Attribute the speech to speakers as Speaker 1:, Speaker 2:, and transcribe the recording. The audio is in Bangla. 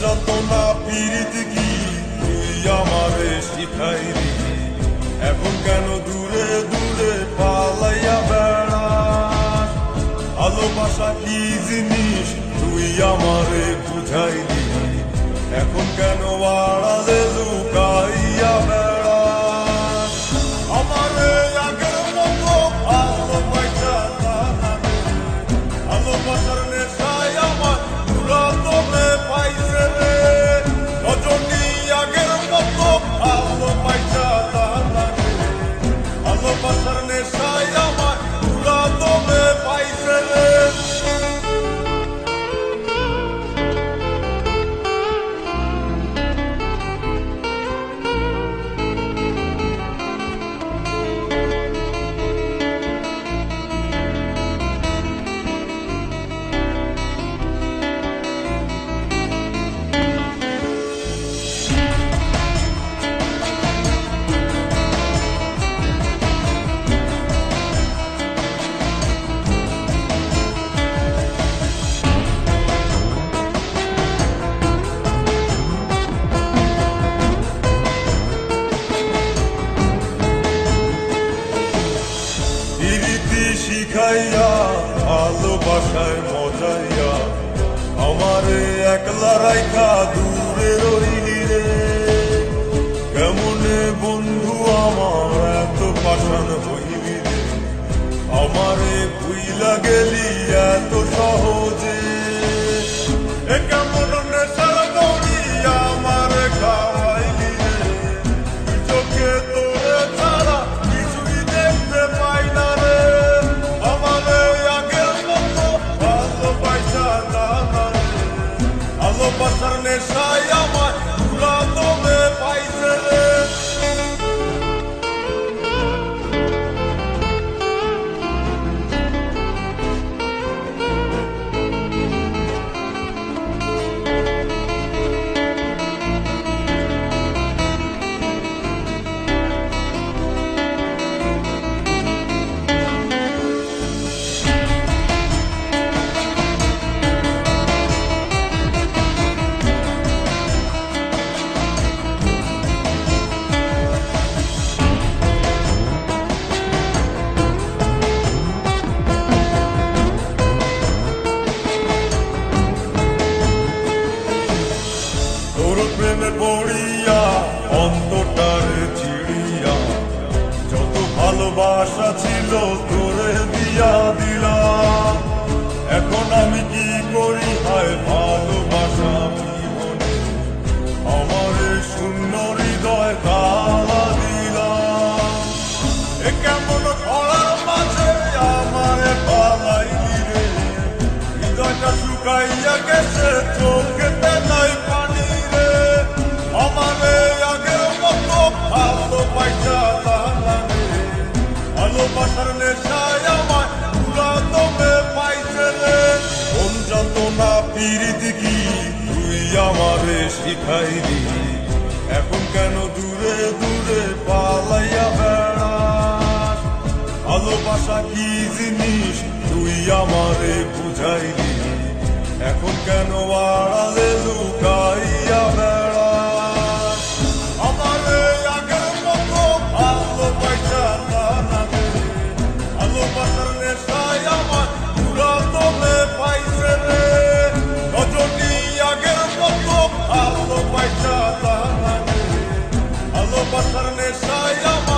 Speaker 1: যন্ত্রণা পীড়িত কি তুই আমারে শিখাইলি, এখন কেন দূরে দূরে পালাইয়া বেড়াস? ভালোবাসা কি জিনিস তুই আমারে বুঝাইলি, এখন কেন আড়ালে লুকাইয়া বেড়াস? আমারে আগের মতো ভালোবাসা না, ভালোবাসার নেশায় আমার পুরা তোমে পাইছে রে। রজনী আগের মতো ভালোবাসা না, ভালোবাসার নেশায় আমার পুরা তোমে পাইছে রে। শিখাইয়া ভালোবাসায় মজাইয়া আমারে একলা রাইখা দূরে রইলি রে। কেমনে বন্ধু আমার এত পাষাণ হইলি রে, আমারে ভুইলা গেলি এত সহজে। কেমন নেশার দড়ি আমারে খাওয়াইলি রে, চোখে তোরে ছাড়া কিছুই দেখতে পাই না রে। ভালোবাসার নেশায় আমার পুরা তোমে পাইছে রে। প্রেমে পড়িয়া অন্তরটারে ছিড়িয়া যত ভালোবাসা ছিল তোরে দিয়া দিলাম। এখন আমি কি করি হায় ভালোবাসা জীবনে আমারে শূন্য হৃদয় তালা দিলাম। কেমন খরার মাঝে আমারে পালাইলি রে, হৃদয়টা শুকাইয়া গেছে চোখেতে নাই পানি রে। আমারে আগের মতো ভালোবাসা না রে, ভালোবাসার নেশায় আমার পুরা তোমে পাইছে রে। কোন যন্ত্রণা পীড়িত কি তুই আমারে শিখাইলি, এখন কেন দূরে দূরে পালাইয়া বেড়াস? ভালোবাসা কি জিনিস তুই আমারে বুঝাইলি, এখন কেন আড়ালে লুকাইয়া বেড়াস? আমারে আগের মতো ভালোবাসা না রে, ভালোবাসার নেশায় আমার পুরা তোমে পাইছে রে। রজনী আগের মতো ভালোবাসা না রে, ভালোবাসার নেশায় আমার